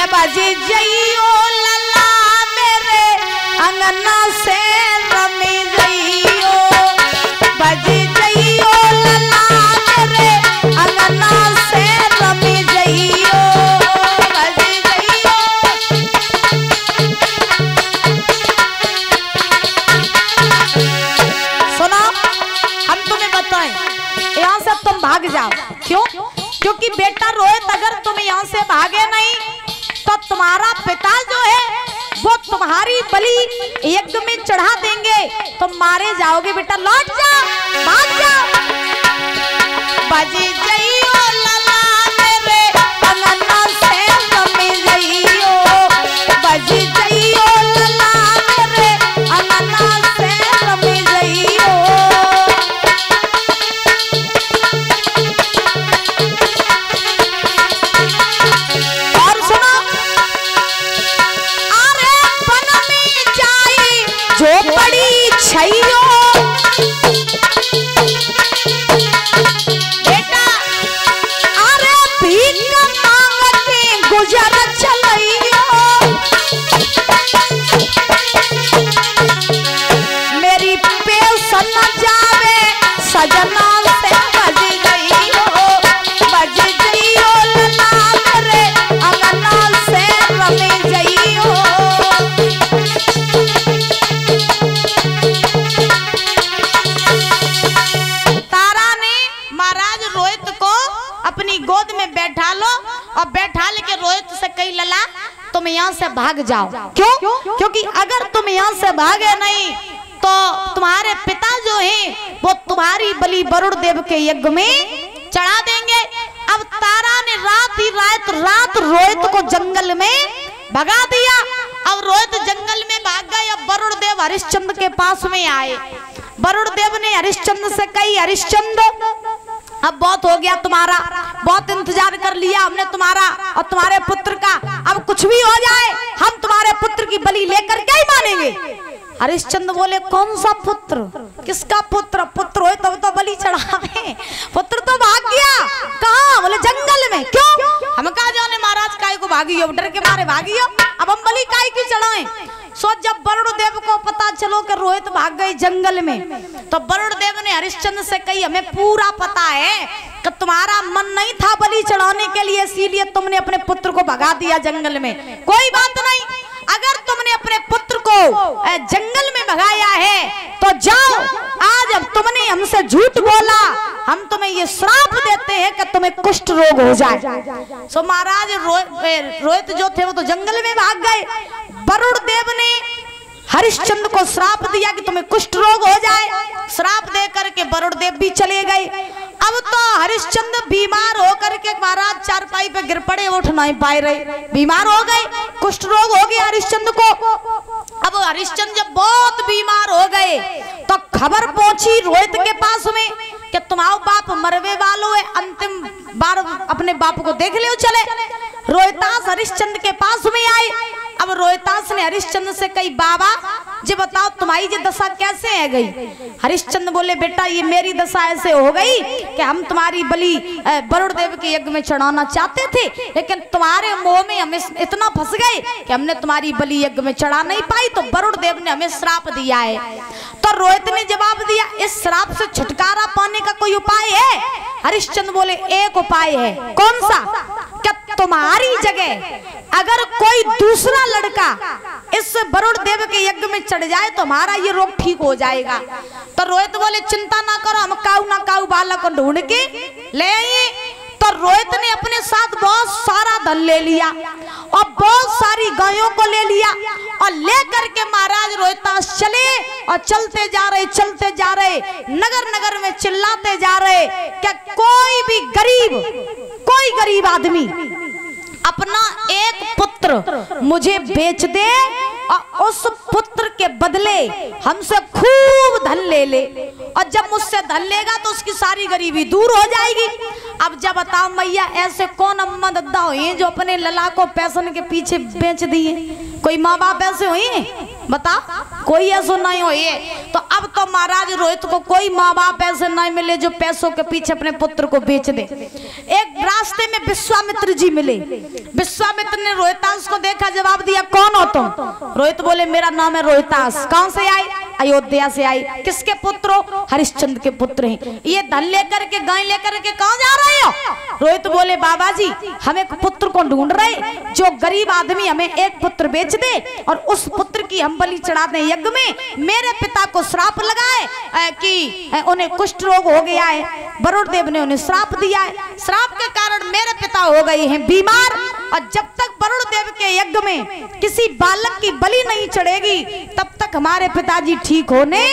के बजी जइयो लला मेरे अंगना से रमी जइयो, बजी जइयो लला मेरे अंगना से रमी जइयो, बजी जइयो। सुनो, हम तुम्हें बताएं, यहाँ से तुम भाग जाओ। क्यों? क्योंकि बेटा रोहित अगर तुम यहाँ से भागे नहीं तो तुम्हारा पिता जो है वो तुम्हारी बलि यज्ञ में चढ़ा देंगे, तुम मारे जाओगे। बेटा लौट जाओ, भाग जाओ। बजी जइयो लला मेरे अंगना से रमी जइयो, बजी जइयो लला मेरे अंगना से रमी जइयो। बेटा अरे भीख मांगते गुजर चलइयो, मेरी पेंशन जावे सजना से बजी गइयो, बजी जइयो लला मेरे अंगना से रमी जइयो। अपनी गोद में बैठा लो और बैठा लेके रोहित से कही लला तुम यहाँ से भाग जाओ। क्यों? क्योंकि अगर तुम यहाँ से भागे नहीं तो तुम्हारे पिता जो हैं वो तुम्हारी बलि वरुण देव के यज्ञ में चढ़ा देंगे। अब तारा ने रात रोहित को जंगल में भगा दिया। अब रोहित जंगल में भाग गए। अब वरुण देव हरिश्चंद्र के पास में आए। वरुण देव ने हरिश्चंद्र से कही, हरिश्चंद्र अब बहुत हो गया तुम्हारा, बहुत इंतजार कर लिया हमने तुम्हारा और तुम्हारे पुत्र का, अब कुछ भी हो जाए हम तुम्हारे पुत्र की बलि लेकर के ही मानेंगे। हरिश्चंद्र बोले कौन सा पुत्र, किसका पुत्र? पुत्र हो तब तो बलि चढ़ावे, पुत्र तो भाग गया। कहाँ? बोले जंगल में। क्यों? हम कहा जाने महाराज काय को भागी हो, डर के मारे भागी हो, अब हम बलि काय की चढ़ाएं। सो जब वरुण देव को पता चलो कि रोहित भाग गए जंगल में तो वरुण देव ने हरिश्चंद्र से कही हमें पूरा पता है कि तुम्हारा मन नहीं था बलि चढ़ाने के लिए, इसीलिए तुमने अपने पुत्र को भगा दिया जंगल में। कोई बात नहीं, अगर तुमने अपने पुत्र को जंगल में भगाया है तो जाओ, आज अब तुमने हमसे झूठ बोला, हम तुम्हें ये श्राप देते हैं कि तुम्हें कुष्ठ रोग हो जाए। सो महाराज रोहित जो थे वो तो जंगल में भाग गए। वरुण देव ने हरिश्चंद्र को श्राप दिया कि तुम्हें कुष्ठ रोग हो जाए। श्राप दे करके वरुण देव भी चले गए। अब तो हरिश्चंद्र बीमार होकर के महाराज चारपाई पे गिर पड़े, उठ नहीं पाए रहे, बीमार हो गए, कुष्ठ रोग हो गया हरिश्चंद्र को। अब हरिश्चंद्र जब बहुत बीमार हो गए तो खबर पहुंची रोहित के पास में कि तुम्हारा बाप मरवे वालों है, अंतिम बार अपने बाप को देख ले चले। रोहितास हरिश्चंद्र के पास में आए। अब रोहितास ने हरिश्चंद्र से कही बाबा जी बताओ तुम्हारी ये दशा कैसे है गई? हरिश्चंद्र बोले बेटा ये मेरी दशा ऐसे हो गई कि हम तुम्हारी बलि वरुण देव के यज्ञ में चढ़ाना चाहते थे, लेकिन तुम्हारे मोह में हम इतना फंस गए कि हमने तुम्हारी बलि यज्ञ में चढ़ा नहीं पाई, तो वरुण देव ने हमें श्राप दिया है। तो रोहित ने जवाब दिया इस श्राप से छुटकारा पाने का कोई उपाय है? हरिश्चंद्र बोले एक उपाय है। कौन सा? क्या तुम्हारी जगह अगर कोई दूसरा लड़का इस वरुण देव के यज्ञ में चढ़ जाए तो हमारा ये रोग ठीक हो जाएगा। तो रोहित बोले चिंता ना करो, हम काऊ ना काऊ बालक को ढूंढ के ले आइए। तो रोहित ने अपने साथ बहुत सारा धन ले लिया और बहुत सारी गायों को ले लिया और लेकर के महाराज रोहितास चले और चलते जा रहे नगर नगर में चिल्लाते जा रहे क्या कोई गरीब आदमी अपना एक पुत्र मुझे बेच दे और उस पुत्र के बदले हमसे खूब धन ले ले, और जब मुझसे धन लेगा तो उसकी सारी गरीबी दूर हो जाएगी। अब जब बताओ मैया ऐसे कौन अम्मा दद्दा हुई जो अपने लला को पैसन के पीछे बेच दिए? कोई माँ बाप ऐसे हुई? बता, कोई ऐसा नहीं हुई। तो अब तो महाराज रोहित को कोई माँ बाप ऐसे नहीं मिले जो पैसों के पीछे अपने पुत्र को बेच दे। एक रास्ते में विश्वामित्र जी मिले। विश्वामित्र ने रोहितास को देखा, जवाब दिया, कौन हो तुम? रोहित बोले, मेरा नाम है रोहितास। कौन से आए? अयोध्या से आई। किसके पुत्र हो? हरिश्चंद्र के पुत्र हैं। ये धन लेकर के, गाय लेकर के कहाँ जा रहे हो? रोहित बोले, बाबा जी हम एक पुत्र को ढूंढ रहे, जो गरीब आदमी हमें एक पुत्र बेच दे और उस पुत्र की हम बलि चढ़ा दें यज्ञ में। मेरे पिता को श्राप लगाए कि उन्हें कुष्ठ रोग हो गया है, वरुण देव ने उन्हें श्राप दिया है। श्राप के कारण मेरे पिता हो गए हैं बीमार, और जब तक वरुण देव के यज्ञ में किसी बालक की बलि नहीं चढ़ेगी तब तक हमारे पिताजी ठीक होने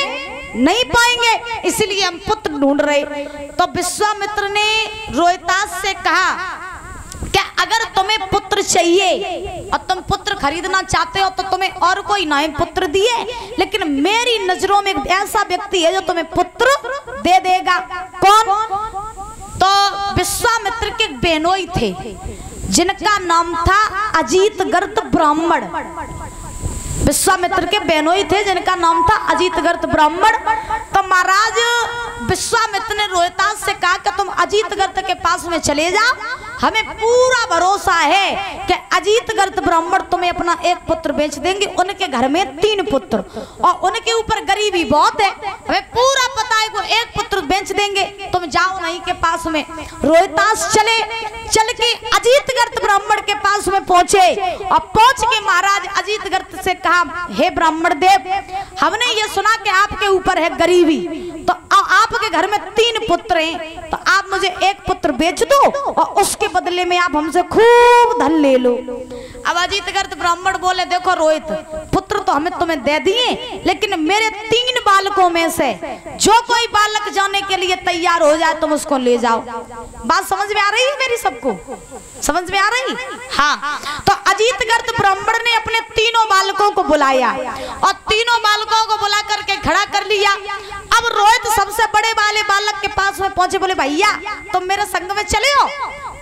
नहीं पाएंगे, इसलिए हम पुत्र ढूंढ रहे। तो विश्वामित्र ने रोहितास से कहा, क्या अगर तुम्हें पुत्र चाहिए और तुम पुत्र खरीदना चाहते हो तो तुम्हें और कोई नए पुत्र दिए, लेकिन मेरी नजरों में एक ऐसा व्यक्ति है जो तुम्हें पुत्र दे देगा। कौन? तो विश्वामित्र के बेनोई थे जिनका नाम था अजीतगर्त ब्राह्मण। विश्वामित्र के बेनोई थे जिनका नाम था अजीतगर्त ब्राह्मण। तो महाराज विश्वामित्र ने रोहितास से कहा कि तुम अजीतगर्त के पास में चले जाओ, हमें पूरा भरोसा है कि अजीतगर्त ब्राह्मण तुम्हें अपना एक पुत्र बेच देंगे। उनके घर में 3 पुत्र और उनके ऊपर गरीबी बहुत है, हमें पूरा पता है वो एक पुत्र बेच देंगे, तुम जाओ नहीं के पास में। रोहितास चल के अजीतगर्त ब्राह्मण के पास में पहुंचे और पहुंच के महाराज अजीतगर्त से कहा, हे ब्राह्मण देव, हमने ये सुना कि आपके ऊपर है गरीबी, तो आपके घर में 3 पुत्र हैं, तो आप मुझे एक पुत्र बेच दो और उसके बदले में आप हमसे खूब धन ले लो। अब अजीतगर्त ब्राह्मण बोले, देखो रोहित, पुत्र तो हमें तुम्हें दे दिए, लेकिन मेरे 3 बालकों में से जो कोई बालक जाने के लिए तैयार हो जाए तुम उसको ले जाओ। बात समझ में आ रही है मेरी? सबको समझ में आ रही? हाँ। तो अजीतगर्त ब्राह्मण ने अपने 3 बालकों को बुलाया और 3 बालकों को बुला करके खड़ा कर लिया। अब रोहित सबसे बड़े वाले बालक के पास में पहुंचे, बोले, भैया तुम मेरे संग में चले हो।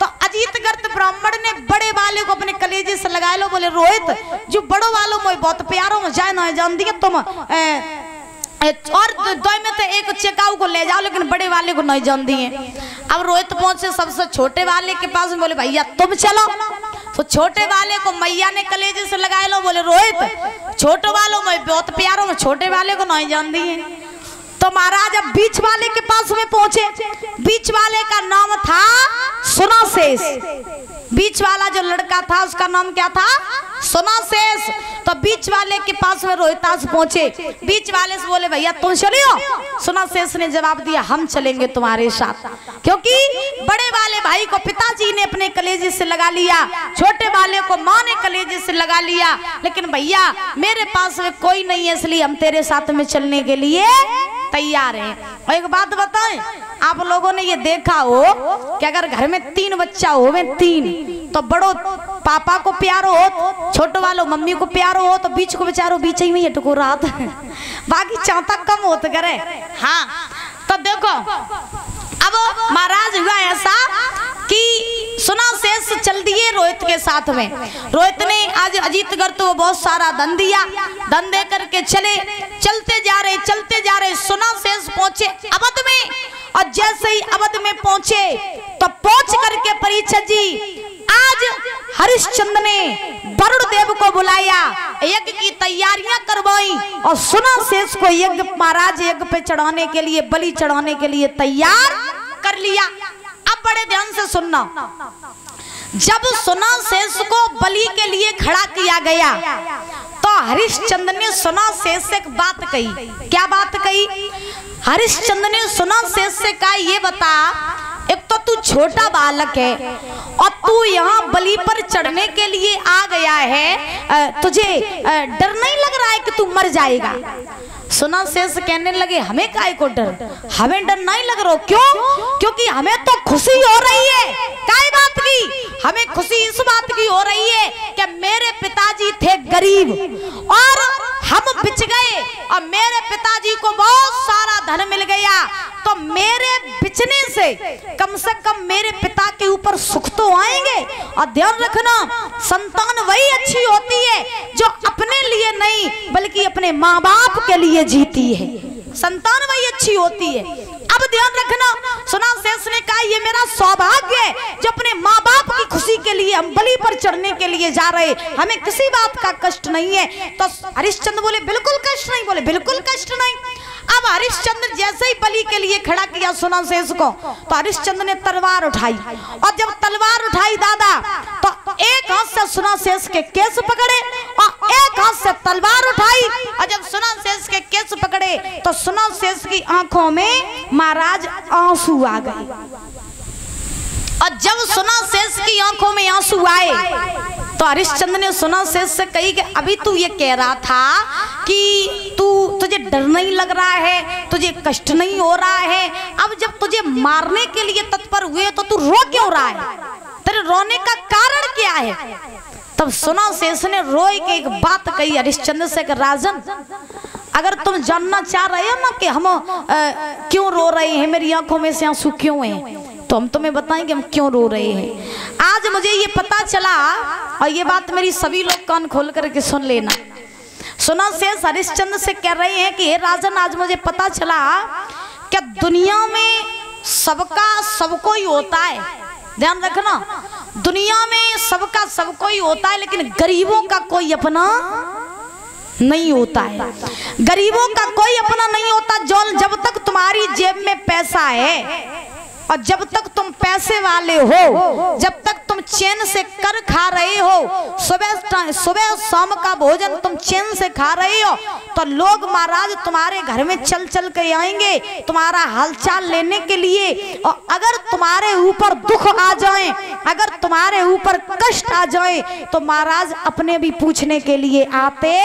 तो अजीतगर्त ब्राह्मण ने बड़े वाले को अपने कलेजे से लगा लो, बोले, रोहित जो बड़ों वालों में बहुत प्यारो में जाए ना जान दिए तुम, और 2 में से एक चेकाऊ को ले जाओ, लेकिन बड़े वाले को नहीं जान दिए। अब रोहित पहुंचे सबसे छोटे वाले के पास में, बोले, भैया तुम चलो। तो छोटे वाले को मैया ने कलेजे से लगा लो, बोले, रोहित छोटे वालों में बहुत प्यारो में छोटे वाले को नहीं जान दिए। तो महाराज अब बीच वाले के पास में पहुंचे। बीच वाले का नाम था सुनाशेष। बीच वाला जो लड़का था उसका नाम क्या था? सुनाशेष। तो बीच वाले के पास में रोहितास पहुंचे। बीच वाले से बोले, भैया तुम चले हो? सुनाशेष ने जवाब दिया, हम चलेंगे तुम्हारे साथ, क्योंकि बड़े वाले भाई को पिताजी ने अपने कलेजे से लगा लिया, छोटे वाले को माँ ने कलेजे से लगा लिया, लेकिन भैया मेरे पास में कोई नहीं है, इसलिए हम तेरे साथ में चलने के लिए तैयार हैं। और एक बात बताएं, आप लोगों ने ये देखा हो कि अगर घर में 3 बच्चा हो, 3 तो बड़ो पापा को प्यारो हो, छोटो वालों मम्मी को प्यारो हो, तो बीच को बेचारो बीच ही में ये टुको रात बाकी चाहता कम होता करे। हाँ, तो देखो अब महाराज हुआ ऐसा कि सुनाशेष चल दिए रोहित के साथ में। रोहित ने आज अजीतगर्त को बहुत सारा धन दिया, धन दे करके चलते जा रहे सुनाशेष पहुंचे अवध में। और जैसे ही अवध में पहुंचे तो पहुंच करके परीक्षित जी आज हरिश्चंद्र ने वरुण देव को बुलाया, यज्ञ की तैयारियां करवाई और सुनाशेष को यज्ञ महाराज यज्ञ पे चढ़ाने के लिए, बलि चढ़ाने के लिए तैयार कर लिया। अब बड़े ध्यान से सुनना, जब सुनाशेष को बलि के लिए खड़ा किया गया तो हरिश्चंद्र ने सुनाशेष से एक बात कही। क्या बात कही? हरिश्चंद्र ने सुनाशेष से कहा, ये बता, एक तो तू छोटा बालक है और तू यहाँ बलि पर चढ़ने के लिए आ गया है, तुझे डर नहीं लग रहा है कि तू मर जाएगा? सुनाशेष कहने लगे, हमें काहे को डर? हमें डर नहीं लग रहा। क्यों? क्योंकि हमें तो खुशी हो रही है। काय बात की? हमें खुशी इस बात की हो रही है कि मेरे पिताजी थे गरीब और हम बिच गए और मेरे पिताजी को बहुत सारा धन मिल गया, तो मेरे बिचने से कम मेरे पिता के ऊपर सुख तो आएंगे। और ध्यान रखना, संतान वही अच्छी होती है जो अपने लिए नहीं बल्कि अपने माँ बाप के लिए जीती है। संतान वही अच्छी होती है। अब ध्यान रखना, सुना शेष ने कहा ये मेरा सौभाग्य है जो अपने माँ बाप की खुशी के लिए हम बलि पर चढ़ने के लिए जा रहे, हमें किसी बात का कष्ट नहीं है। तो हरिश्चंद्र बोले बिल्कुल कष्ट नहीं, बोले बिल्कुल कष्ट नहीं। अब हरिश्चंद्र जैसे ही बलि के लिए खड़ा किया सुना शेष को, तो हरिश्चंद्र ने तलवार उठाई, और जब तलवार उठाई दादा तो एक हाथ से सुना शेष के केस पकड़े और एक हाथ से तलवार उठाई, और जब सुना शेष के केस पकड़े तो सुना शेष की आंखों में महाराज आंसू आ गए। और जब सुना शेष की आंखों में आंसू आए तो हरिश्चंद्र ने सुना शेष से कही कि अभी तू ये कह रहा था कि तुझे डर नहीं लग रहा है, तुझे कष्ट नहीं हो रहा है, अब जब तुझे मारने के लिए तत्पर हुए तो तू रो क्यों रहा है, तेरे रोने का कारण क्या है? तब सुना शेष ने रोए के एक बात कही हरिश्चंद्र से कि राजन, अगर तुम जानना चाह रहे हो ना कि हम क्यों रो रहे हैं, मेरी आंखों में से आंसू क्यों हैं, तो हम तुम्हें बताएंगे हम क्यों रो रहे हैं। आज मुझे ये पता चला, और ये बात मेरी सभी लोग कान खोल करके सुन लेना। सुना शेष हरिश्चंद्र से कह रहे हैं कि हे राजन, आज मुझे पता चला कि दुनिया में सबका सबको ही होता है। ध्यान रखना, दुनिया में सबका सबको ही होता है, लेकिन गरीबों का कोई अपना नहीं होता है। गरीबों का कोई अपना नहीं होता। जब तक तुम्हारी जेब में पैसा है और जब तक तुम पैसे वाले हो, जब तक तुम चैन से कर खा रहे हो, सुबह शाम का भोजन तुम चैन से खा रहे हो, तो लोग महाराज तुम्हारे घर में चल चल के आएंगे तुम्हारा हालचाल लेने के लिए। और अगर तुम्हारे ऊपर दुख आ जाए, अगर तुम्हारे ऊपर कष्ट आ जाए, तो महाराज अपने भी पूछने के लिए आते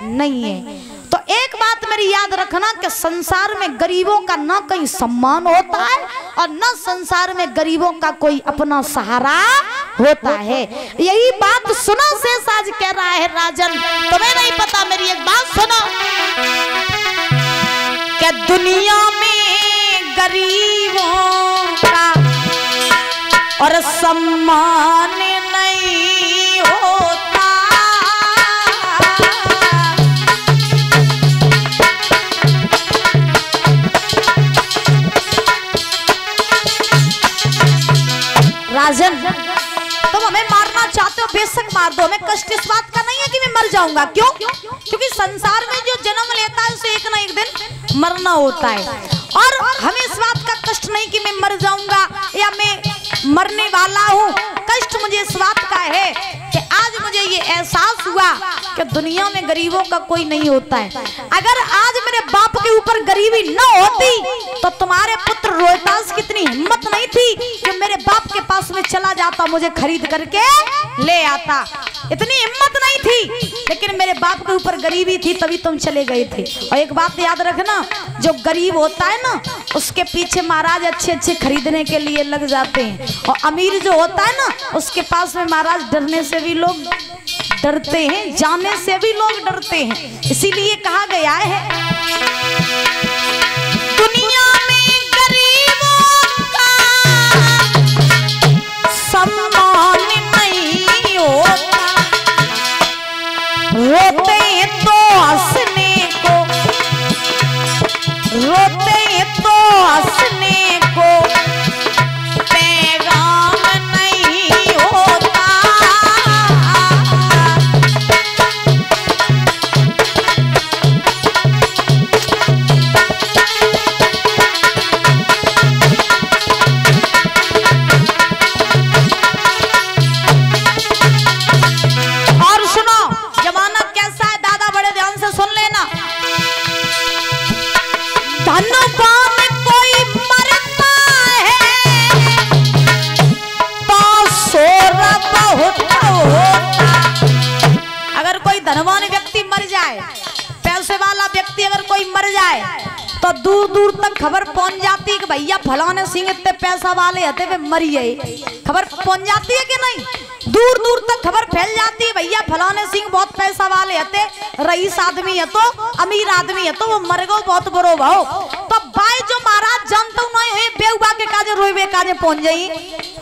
नहीं है। तो एक बात मेरी याद रखना कि संसार में गरीबों का ना कहीं सम्मान होता है और न संसार में गरीबों का कोई अपना सहारा होता है। यही बात सुना शेष आज कह रहा है राजन, तुम्हें नहीं पता, मेरी एक बात सुनो कि दुनिया में गरीबों का और सम्मान नहीं होता। राजन, तुम हमें मारना चाहते हो, बेशक मार दो, हमें कष्ट इस बात का नहीं है कि मैं मर जाऊंगा। क्यों? क्योंकि संसार में जो जन्म लेता है उसे एक ना एक दिन मरना होता है, और हमें इस बात का कष्ट नहीं कि मैं मर जाऊंगा या मैं मरने वाला हूँ। कष्ट मुझे इस बात का है कि आज मुझे ये एहसास हुआ कि दुनिया में गरीबों का कोई नहीं होता है। अगर आज मेरे बाप के ऊपर गरीबी न होती तो तुम्हारे पुत्र रोहितास की इतनी हिम्मत नहीं थी कि मेरे बाप के पास में चला जाता, मुझे खरीद करके ले आता, इतनी हिम्मत नहीं थी। लेकिन मेरे बाप के ऊपर गरीबी थी तभी तुम चले गए थे। और एक बात याद रखना, जो गरीब होता है ना उसके पीछे महाराज अच्छे अच्छे खरीदने के लिए लग जाते हैं, और अमीर जो होता है ना उसके पास में महाराज डरने से भी लोग डरते हैं, जाने से भी लोग डरते हैं। इसीलिए कहा गया है दुनिया में गरीबों का सम्मान नहीं होता, रोते तो हंसने को, रोते तो हंसने को पैगाम नहीं होता। और सुनो जमाना कैसा है दादा, बड़े ध्यान से सुन लेना। धनवान कोई मरता है तो शोर बहुत होता। अगर कोई धनवान व्यक्ति मर जाए, पैसे वाला व्यक्ति अगर कोई मर जाए तो दूर दूर तक खबर पहुंच जाती है कि भैया फलाने सिंह इतने पैसा वाले हते वे मरी गए। खबर पहुंच जाती है कि नहीं? दूर दूर तक खबर फैल जाती है भैया फलाने सिंह बहुत पैसा वाले हते, रईस आदमी है तो अमीर आदमी है तो वो मर गो बहुत बड़ो भाव। तो भाई जो महाराज जानता हूँ बेउबा के काजे रोइबे काजे पहुंच जाई।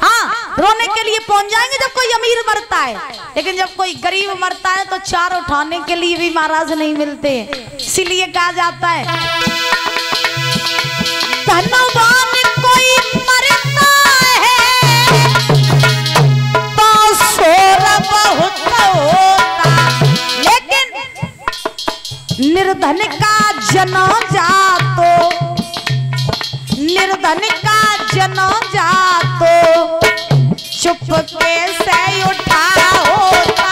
हाँ, रोने के लिए पहुंच जाएंगे जब कोई अमीर मरता है, लेकिन जब कोई गरीब मरता है तो चार उठाने के लिए भी महाराज नहीं मिलते। इसीलिए कहा जाता है धनवान कोई मरता है तो शोर बहुत होता, लेकिन निर्धन का जनाजा तो निर्धन का जनाजा तो चुपके से उठा होता।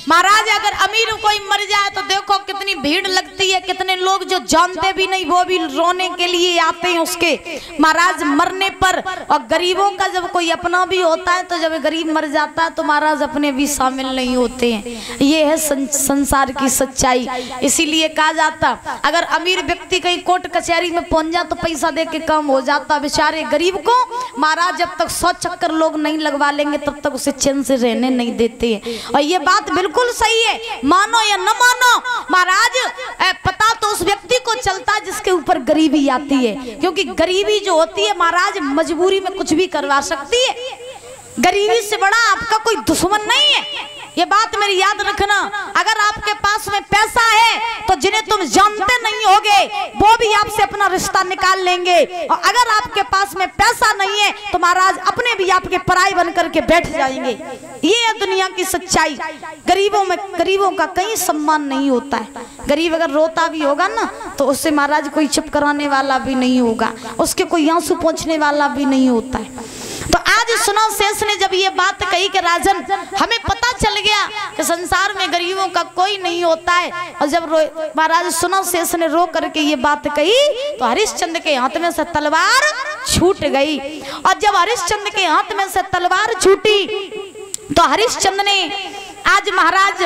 महाराज अगर अमीर कोई मर जाए तो देखो कितनी भीड़ लगती है, कितने लोग जो जानते भी नहीं वो भी रोने के लिए आते हैं उसके महाराज मरने पर। और गरीबों का जब कोई अपना भी होता है तो जब गरीब मर जाता है तो महाराज अपने भी शामिल नहीं होते हैं। ये है संसार की सच्चाई। इसीलिए कहा जाता अगर अमीर व्यक्ति कहीं कोर्ट कचहरी में पहुंच जाए तो पैसा दे के काम हो जाता, बेचारे गरीब को महाराज जब तक 100 चक्कर लोग नहीं लगवा लेंगे तब तक उसे चैन से रहने नहीं देते हैं। और ये बात बिल्कुल सही है, मानो या न मानो महाराज पता तो उस व्यक्ति को चलता है जिसके ऊपर गरीबी आती है, क्योंकि गरीबी जो होती है महाराज मजबूरी में कुछ भी करवा सकती है। गरीबी से बड़ा आपका कोई दुश्मन नहीं है, ये बात मेरी याद रखना। अगर आपके पास में पैसा है तो जिन्हें तुम जानते नहीं होगे वो भी आपसे अपना रिश्ता निकाल लेंगे, और अगर आपके पास में पैसा नहीं है तो महाराज अपने भी आपके पराई बन करके बैठ जाएंगे। ये है दुनिया की सच्चाई। गरीबों का कहीं सम्मान नहीं होता है। गरीब अगर रोता भी होगा ना तो उससे महाराज कोई चुप कराने वाला भी नहीं होगा, उसके कोई आंसू पोंछने वाला भी नहीं होता है। तो आज सुनो शेष ने जब ये बात कही कि राजन हमें पता चल गया कि संसार में गरीबों का कोई नहीं होता है, और जब महाराज सुनो शेष ने रो करके ये बात कही तो हरिश्चंद्र के हाथ में से तलवार छूट गई। और जब हरिश्चंद्र के हाथ में से तलवार छूटी तो हरिश्चंद्र ने आज महाराज